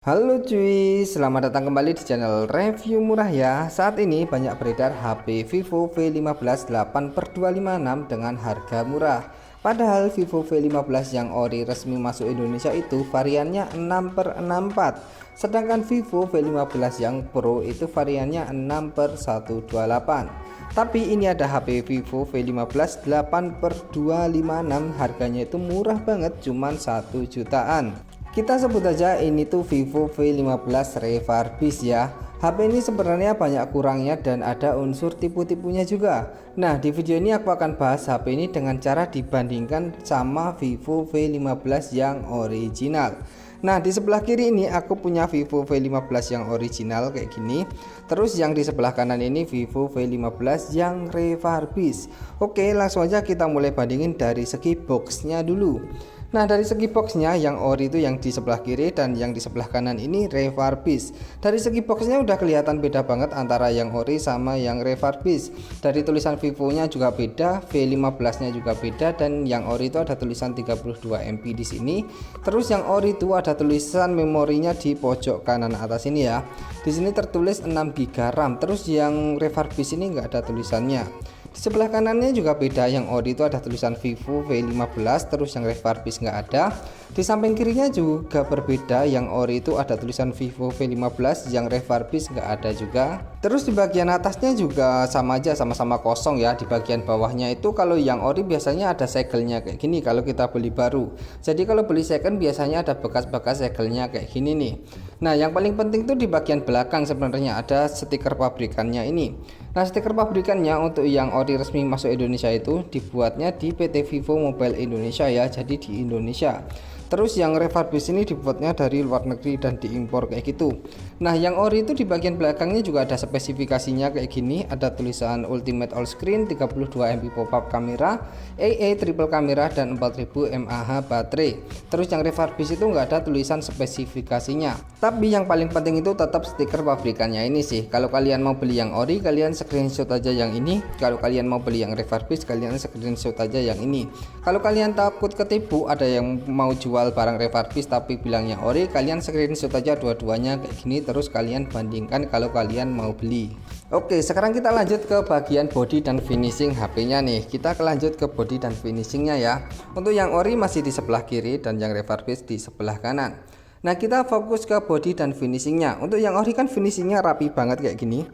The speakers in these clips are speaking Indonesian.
Halo cuy, selamat datang kembali di channel review murah ya. Saat ini banyak beredar HP Vivo V15 8/256 dengan harga murah. Padahal Vivo V15 yang ori resmi masuk Indonesia itu variannya 6/64. Sedangkan Vivo V15 yang Pro itu variannya 6/128. Tapi ini ada HP Vivo V15 8/256, harganya itu murah banget, cuman 1 jutaan. Kita sebut aja ini tuh Vivo V15 Refurbish ya. HP ini sebenarnya banyak kurangnya dan ada unsur tipu-tipunya juga. Nah, di video ini aku akan bahas HP ini dengan cara dibandingkan sama Vivo V15 yang original. Nah, di sebelah kiri ini aku punya Vivo V15 yang original kayak gini. Terus yang di sebelah kanan ini Vivo V15 yang refurbish. Oke, langsung aja kita mulai bandingin dari segi boxnya dulu. Nah, dari segi boxnya yang ori itu yang di sebelah kiri dan yang di sebelah kanan ini refurbish. Dari segi boxnya udah kelihatan beda banget antara yang ori sama yang refurbish. Dari tulisan Vivo nya juga beda, V15 nya juga beda, dan yang ori itu ada tulisan 32 MB di sini. Terus yang ori itu ada tulisan memorinya di pojok kanan atas ini ya. Di sini tertulis 6 GB RAM. Terus yang refurbish ini enggak ada tulisannya. Di sebelah kanannya juga beda, yang ori itu ada tulisan Vivo V15, terus yang refurbish nggak ada. Di samping kirinya juga berbeda, yang ori itu ada tulisan Vivo V15, yang refurbish nggak ada juga. Terus di bagian atasnya juga sama aja, sama-sama kosong ya. Di bagian bawahnya itu kalau yang ori biasanya ada segelnya kayak gini kalau kita beli baru. Jadi kalau beli second biasanya ada bekas-bekas segelnya kayak gini nih. Nah, yang paling penting tuh di bagian belakang sebenarnya ada stiker pabrikannya ini. Nah, stiker pabrikannya untuk yang ori resmi masuk Indonesia itu dibuatnya di PT Vivo Mobile Indonesia ya, jadi di Indonesia. Terus yang refurbish ini dibuatnya dari luar negeri dan diimpor kayak gitu. Nah, yang ori itu di bagian belakangnya juga ada spesifikasinya kayak gini, ada tulisan Ultimate All Screen, 32 MP pop-up kamera, AA triple kamera, dan 4000 mAh baterai. Terus yang refurbish itu nggak ada tulisan spesifikasinya. Tapi yang paling penting itu tetap stiker pabrikannya ini sih. Kalau kalian mau beli yang ori, kalian screenshot aja yang ini. Kalau kalian mau beli yang refurbish, kalian screenshot aja yang ini. Kalau kalian takut ketipu, ada yang mau jual barang refurbish tapi bilangnya ori, kalian screenshot aja dua-duanya kayak gini, terus kalian bandingkan kalau kalian mau beli. Oke, sekarang kita lanjut ke bagian body dan finishing HP-nya nih. Kita lanjut ke body dan finishingnya ya. Untuk yang ori masih di sebelah kiri dan yang refurbish di sebelah kanan. Nah, kita fokus ke body dan finishingnya. Untuk yang ori kan finishingnya rapi banget kayak gini.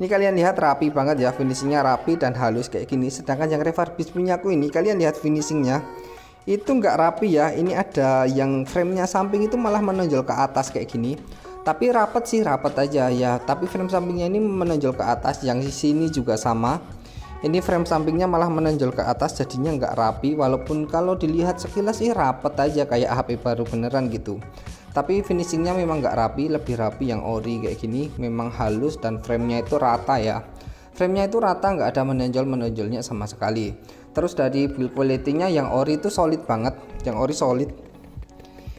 Ini kalian lihat rapi banget ya, finishingnya rapi dan halus kayak gini. Sedangkan yang refurbish punya aku ini, kalian lihat finishingnya itu nggak rapi ya. Ini ada yang framenya samping itu malah menonjol ke atas kayak gini. Tapi rapet sih, rapet aja ya. Tapi frame sampingnya ini menonjol ke atas. Yang di sini juga sama. Ini frame sampingnya malah menonjol ke atas, jadinya nggak rapi. Walaupun kalau dilihat sekilas sih rapet aja kayak HP baru beneran gitu. Tapi finishingnya memang nggak rapi, lebih rapi yang ori kayak gini. Memang halus dan framenya itu rata ya. Framenya itu rata, nggak ada menonjolnya sama sekali. Terus dari build quality-nya yang ori itu solid banget, yang ori solid.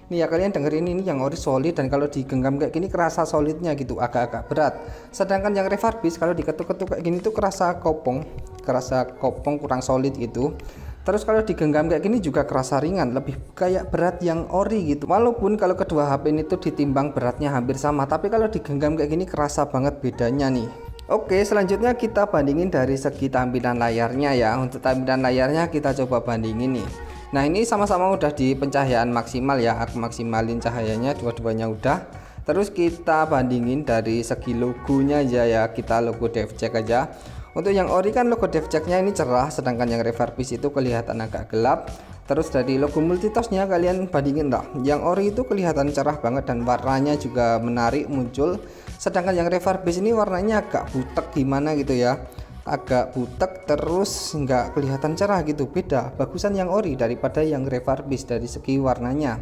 Nih ya, kalian dengerin, ini yang ori solid, dan kalau digenggam kayak gini kerasa solidnya gitu, agak-agak berat. Sedangkan yang refurbish kalau diketuk-ketuk kayak gini tuh kerasa kopong kurang solid gitu. Terus kalau digenggam kayak gini juga kerasa ringan, lebih kayak berat yang ori gitu. Walaupun kalau kedua HP ini tuh ditimbang beratnya hampir sama, tapi kalau digenggam kayak gini kerasa banget bedanya nih. Oke, selanjutnya kita bandingin dari segi tampilan layarnya ya. Untuk tampilan layarnya kita coba bandingin nih. Nah, ini sama-sama udah di pencahayaan maksimal ya. Aku maksimalin cahayanya, dua-duanya udah. Terus kita bandingin dari segi logonya aja ya. Kita logo DevCheck aja. Untuk yang ori kan logo DevChecknya ini cerah, sedangkan yang refurbish itu kelihatan agak gelap. Terus dari logo multitouchnya kalian bandingin lah. Yang ori itu kelihatan cerah banget dan warnanya juga menarik muncul. Sedangkan yang refurbish ini warnanya agak butek gimana gitu ya. Agak butek, terus nggak kelihatan cerah gitu. Beda, bagusan yang ori daripada yang refurbish dari segi warnanya.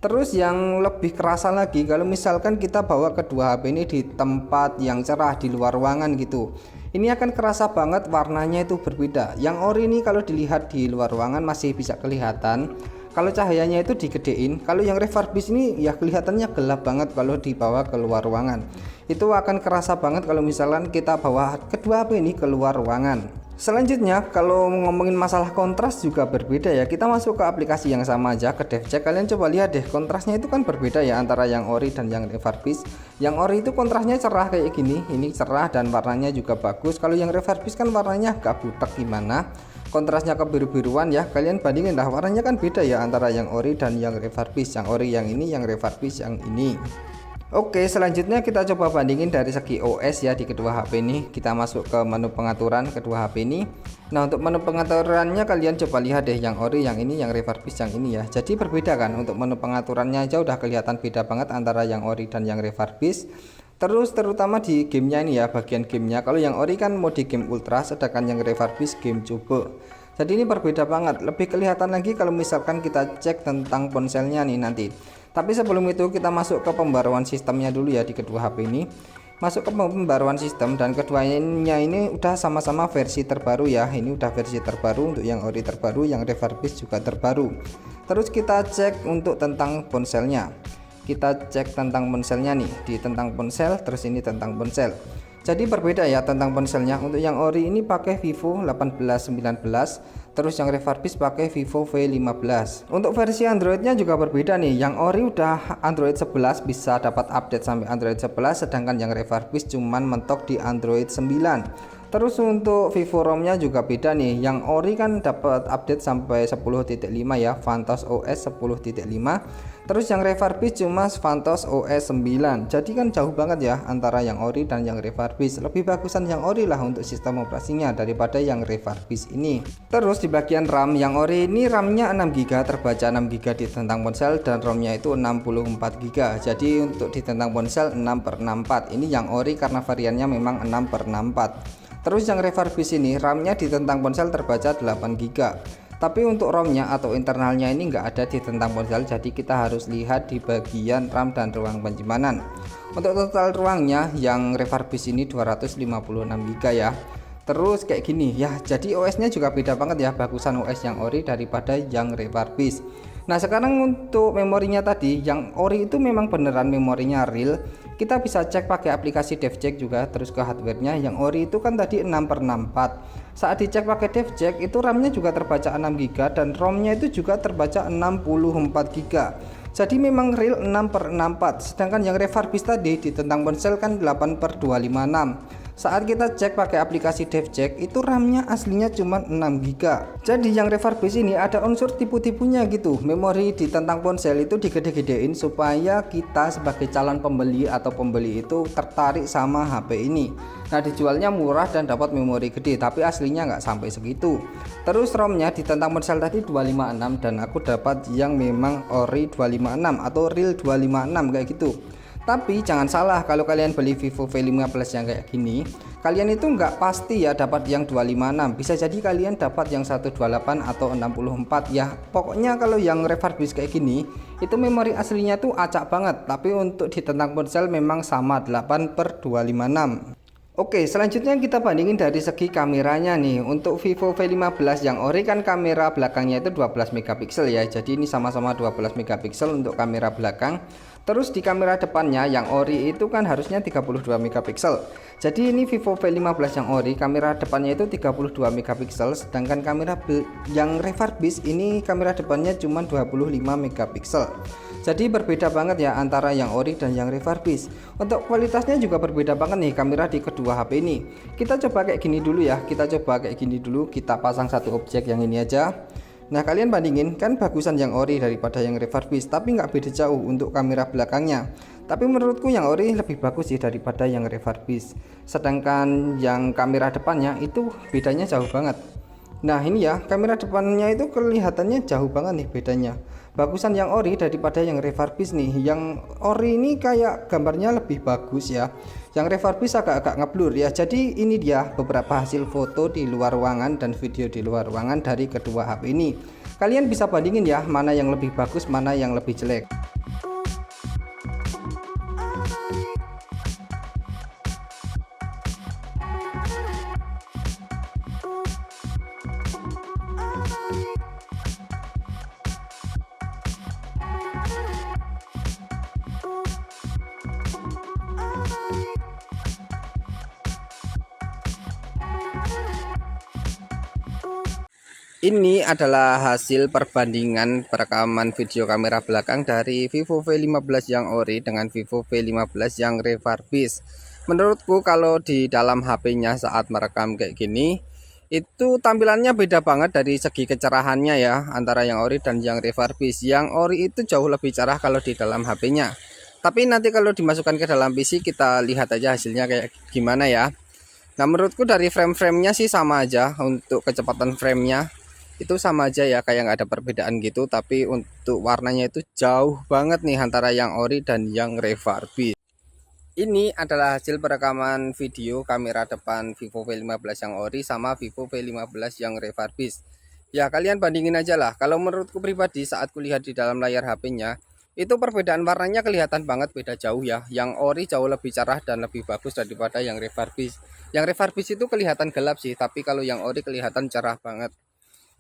Terus yang lebih kerasa lagi kalau misalkan kita bawa kedua HP ini di tempat yang cerah di luar ruangan gitu. Ini akan kerasa banget warnanya itu berbeda. Yang ori ini kalau dilihat di luar ruangan masih bisa kelihatan kalau cahayanya itu digedein. Kalau yang refurbish ini ya kelihatannya gelap banget kalau dibawa ke luar ruangan. Itu akan kerasa banget kalau misalkan kita bawa kedua HP ini ke luar ruangan. Selanjutnya kalau ngomongin masalah kontras juga berbeda ya. Kita masuk ke aplikasi yang sama aja, ke DevCheck. Kalian coba lihat deh, kontrasnya itu kan berbeda ya antara yang ori dan yang refurbish. Yang ori itu kontrasnya cerah kayak gini, ini cerah dan warnanya juga bagus. Kalau yang refurbish kan warnanya agak butek gimana, kontrasnya kebiru-biruan ya. Kalian bandingin lah, warnanya kan beda ya antara yang ori dan yang refurbish. Yang ori yang ini, yang refurbish yang ini. Oke, selanjutnya kita coba bandingin dari segi OS ya di kedua HP ini. Kita masuk ke menu pengaturan kedua HP ini. Nah, untuk menu pengaturannya kalian coba lihat deh, yang ori yang ini, yang refurbish yang ini ya. Jadi berbeda kan, untuk menu pengaturannya aja udah kelihatan beda banget antara yang ori dan yang refurbish. Terus terutama di gamenya ini ya, bagian gamenya. Kalau yang ori kan mode game ultra, sedangkan yang refurbish game coba. Jadi ini berbeda banget. Lebih kelihatan lagi kalau misalkan kita cek tentang ponselnya nih nanti. Tapi sebelum itu kita masuk ke pembaruan sistemnya dulu ya di kedua HP ini. Masuk ke pembaruan sistem, dan keduanya ini udah sama-sama versi terbaru ya. Ini udah versi terbaru, untuk yang ori terbaru, yang refurbish juga terbaru. Terus kita cek untuk tentang ponselnya. Kita cek tentang ponselnya nih, di tentang ponsel, terus ini tentang ponsel. Jadi berbeda ya tentang ponselnya. Untuk yang ori ini pakai Vivo 1819, terus yang refurbish pakai Vivo V15. Untuk versi Androidnya juga berbeda nih. Yang ori udah Android 11, bisa dapat update sampai Android 11, sedangkan yang refurbish cuman mentok di Android 9. Terus untuk Vivo ROM-nya juga beda nih. Yang ori kan dapat update sampai 10.5 ya, Vantos OS 10.5. Terus yang refurbish cuma Vantos OS 9. Jadi kan jauh banget ya antara yang ori dan yang refurbish. Lebih bagusan yang ori lah untuk sistem operasinya daripada yang refurbish ini. Terus di bagian RAM, yang ori ini RAM-nya 6GB, terbaca 6GB di tentang ponsel, dan ROM-nya itu 64GB. Jadi untuk di tentang ponsel 6/64. Ini yang ori karena variannya memang 6/64. Terus yang refurbish ini RAM-nya di tentang ponsel terbaca 8GB. Tapi untuk ROM-nya atau internalnya ini nggak ada di tentang ponsel, jadi kita harus lihat di bagian RAM dan ruang penyimpanan. Untuk total ruangnya yang refurbish ini 256GB ya. Terus kayak gini ya, jadi OS-nya juga beda banget ya, bagusan OS yang ori daripada yang refurbish. Nah sekarang untuk memorinya tadi, yang ori itu memang beneran memorinya real. Kita bisa cek pakai aplikasi DevCheck juga. Terus ke hardware-nya, yang ori itu kan tadi 6/64. Saat dicek pakai DevCheck itu RAM-nya juga terbaca 6GB dan ROM-nya itu juga terbaca 64GB. Jadi memang real 6/64. Sedangkan yang refurbish tadi di tentang ponsel kan 8/256. Saat kita cek pakai aplikasi DevCheck itu RAM-nya aslinya cuma 6GB. Jadi yang refurbish ini ada unsur tipu-tipunya gitu. Memori di tentang ponsel itu digede-gedein supaya kita sebagai calon pembeli atau pembeli itu tertarik sama HP ini. Nah dijualnya murah dan dapat memori gede, tapi aslinya nggak sampai segitu. Terus ROM-nya di tentang ponsel tadi 256, dan aku dapat yang memang ori 256 atau real 256 kayak gitu. Tapi jangan salah, kalau kalian beli Vivo V15 yang kayak gini, kalian itu nggak pasti ya dapat yang 256. Bisa jadi kalian dapat yang 128 atau 64 ya. Pokoknya kalau yang refurbish kayak gini, itu memori aslinya tuh acak banget. Tapi untuk di tentang ponsel memang sama 8/256. Oke, selanjutnya kita bandingin dari segi kameranya nih. Untuk Vivo V15 yang ori kan kamera belakangnya itu 12 megapiksel ya. Jadi ini sama-sama 12 megapiksel untuk kamera belakang. Terus di kamera depannya yang ori itu kan harusnya 32 megapiksel. Jadi ini Vivo V15 yang ori kamera depannya itu 32 megapiksel, sedangkan kamera yang refurbish ini kamera depannya cuma 25 megapiksel. Jadi berbeda banget ya antara yang ori dan yang refurbish. Untuk kualitasnya juga berbeda banget nih kamera di kedua HP ini. Kita coba kayak gini dulu ya. Kita pasang satu objek yang ini aja. Nah kalian bandingin, kan bagusan yang ori daripada yang refurbish, tapi nggak beda jauh untuk kamera belakangnya. Tapi menurutku yang ori lebih bagus sih daripada yang refurbish. Sedangkan yang kamera depannya itu bedanya jauh banget. Nah ini ya, kamera depannya itu kelihatannya jauh banget nih bedanya. Bagusan yang ori daripada yang refurbish nih. Yang ori ini kayak gambarnya lebih bagus ya. Yang refurbish agak-agak ngeblur ya. Jadi ini dia beberapa hasil foto di luar ruangan dan video di luar ruangan dari kedua HP ini. Kalian bisa bandingin ya, mana yang lebih bagus, mana yang lebih jelek. Ini adalah hasil perbandingan perekaman video kamera belakang dari Vivo V15 yang ori dengan Vivo V15 yang refurbish. Menurutku kalau di dalam HP-nya saat merekam kayak gini, itu tampilannya beda banget dari segi kecerahannya ya, antara yang ori dan yang refurbish. Yang ori itu jauh lebih cerah kalau di dalam HP-nya. Tapi nanti kalau dimasukkan ke dalam PC kita lihat aja hasilnya kayak gimana ya. Nah, menurutku dari frame-framenya sih sama aja, untuk kecepatan framenya itu sama aja ya, kayak nggak ada perbedaan gitu. Tapi untuk warnanya itu jauh banget nih antara yang ori dan yang refurbish. Ini adalah hasil perekaman video kamera depan Vivo V15 yang ori sama Vivo V15 yang refurbish. Ya kalian bandingin aja lah. Kalau menurutku pribadi saat kulihat di dalam layar HP-nya, itu perbedaan warnanya kelihatan banget beda jauh ya. Yang ori jauh lebih cerah dan lebih bagus daripada yang refurbish. Yang refurbish itu kelihatan gelap sih, tapi kalau yang ori kelihatan cerah banget.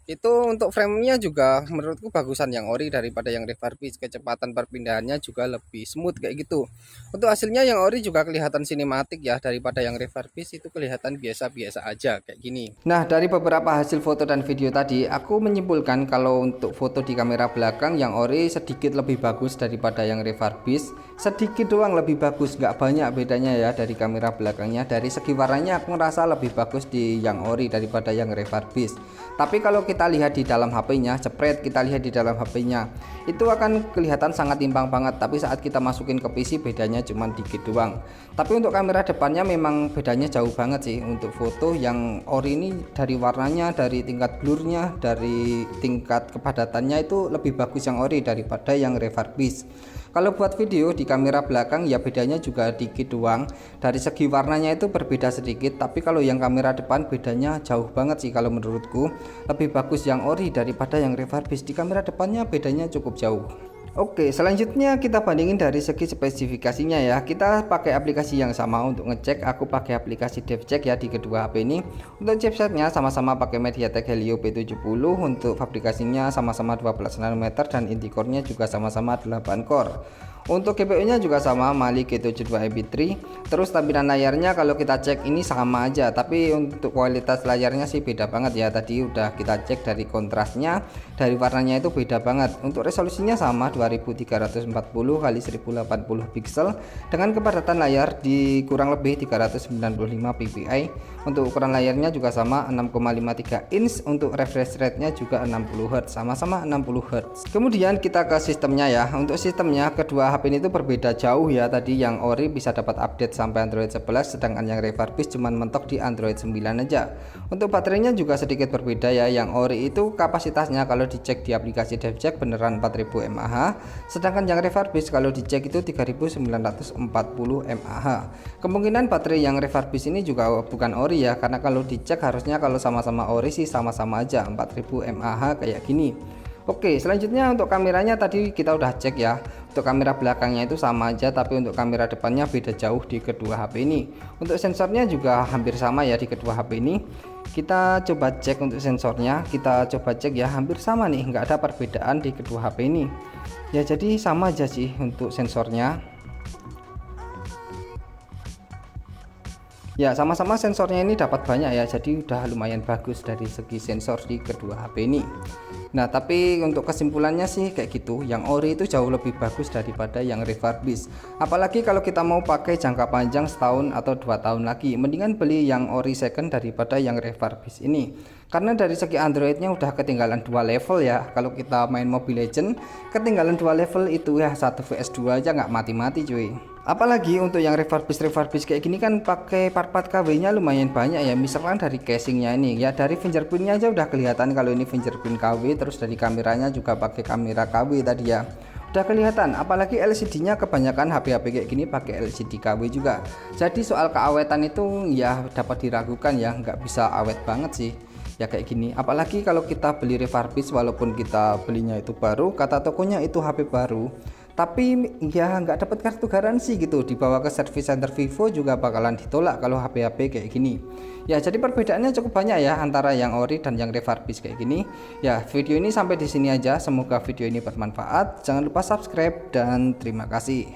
Itu untuk framenya juga menurutku bagusan yang ori daripada yang refurbish. Kecepatan perpindahannya juga lebih smooth kayak gitu. Untuk hasilnya yang ori juga kelihatan sinematik ya, daripada yang refurbish itu kelihatan biasa-biasa aja kayak gini. Nah, dari beberapa hasil foto dan video tadi, aku menyimpulkan kalau untuk foto di kamera belakang yang ori sedikit lebih bagus daripada yang refurbish. Sedikit doang lebih bagus, nggak banyak bedanya ya dari kamera belakangnya. Dari segi warnanya aku ngerasa lebih bagus di yang ori daripada yang refurbish. Tapi kalau kita lihat di dalam HP-nya, jepret kita lihat di dalam HP-nya, itu akan kelihatan sangat timpang banget. Tapi saat kita masukin ke PC bedanya cuma dikit doang. Tapi untuk kamera depannya memang bedanya jauh banget sih. Untuk foto yang ori ini dari warnanya, dari tingkat blurnya, dari tingkat kepadatannya itu lebih bagus yang ori daripada yang refurbish. Kalau buat video di kamera belakang ya bedanya juga dikit doang. Dari segi warnanya itu berbeda sedikit, tapi kalau yang kamera depan bedanya jauh banget sih kalau menurutku. Lebih bagus yang ori daripada yang refurbish. Di kamera depannya bedanya cukup jauh. Oke, selanjutnya kita bandingin dari segi spesifikasinya ya. Kita pakai aplikasi yang sama untuk ngecek. Aku pakai aplikasi DevCheck ya di kedua HP ini. Untuk chipsetnya sama-sama pakai MediaTek Helio P70. Untuk fabrikasinya sama-sama 12 nanometer dan inti core-nya juga sama-sama 8 core. Untuk GPU-nya juga sama, Mali G72 MP3. Terus tampilan layarnya kalau kita cek ini sama aja, tapi untuk kualitas layarnya sih beda banget ya. Tadi udah kita cek dari kontrasnya, dari warnanya itu beda banget. Untuk resolusinya sama 2340 x 1080 pixel dengan kepadatan layar di kurang lebih 395 ppi. Untuk ukuran layarnya juga sama 6,53 inch. Untuk refresh rate-nya juga 60 Hz, sama-sama 60 Hz. Kemudian kita ke sistemnya ya. Untuk sistemnya kedua HP ini tuh berbeda jauh ya. Tadi yang ori bisa dapat update sampai Android 11, sedangkan yang refurbish cuman mentok di Android 9 aja. Untuk baterainya juga sedikit berbeda ya. Yang ori itu kapasitasnya kalau dicek di aplikasi DevCheck beneran 4000 mAh, sedangkan yang refurbish kalau dicek itu 3940 mAh. Kemungkinan baterai yang refurbish ini juga bukan ori ya, karena kalau dicek harusnya kalau sama-sama ori sih sama-sama aja 4000 mAh kayak gini. Oke, selanjutnya untuk kameranya tadi kita udah cek ya. Untuk kamera belakangnya itu sama aja, tapi untuk kamera depannya beda jauh di kedua HP ini. Untuk sensornya juga hampir sama ya di kedua HP ini. Kita coba cek untuk sensornya, kita coba cek ya, hampir sama nih, nggak ada perbedaan di kedua HP ini. Ya jadi sama aja sih untuk sensornya. Ya sama-sama sensornya ini dapat banyak ya, jadi udah lumayan bagus dari segi sensor di kedua HP ini. Nah tapi untuk kesimpulannya sih kayak gitu, yang ori itu jauh lebih bagus daripada yang refurbish. Apalagi kalau kita mau pakai jangka panjang setahun atau 2 tahun lagi, mendingan beli yang ori second daripada yang refurbish ini. Karena dari segi Androidnya udah ketinggalan 2 level ya. Kalau kita main Mobile Legends ketinggalan 2 level itu ya, 1 vs 2 aja nggak mati-mati cuy. Apalagi untuk yang refurbish kayak gini kan pakai part-part KW nya lumayan banyak ya. Misalkan dari casingnya ini ya, dari fingerprintnya aja udah kelihatan kalau ini fingerprint KW. Terus dari kameranya juga pakai kamera KW tadi ya, udah kelihatan. Apalagi LCD-nya kebanyakan HP-HP kayak gini pakai LCD KW juga. Jadi soal keawetan itu ya dapat diragukan ya, nggak bisa awet banget sih ya kayak gini. Apalagi kalau kita beli refurbish, walaupun kita belinya itu baru, kata tokonya itu HP baru, tapi ya nggak dapat kartu garansi gitu. Dibawa ke service center Vivo juga bakalan ditolak kalau HP-HP kayak gini ya. Jadi perbedaannya cukup banyak ya antara yang ori dan yang refurbish kayak gini ya. Video ini sampai di sini aja, semoga video ini bermanfaat. Jangan lupa subscribe dan terima kasih.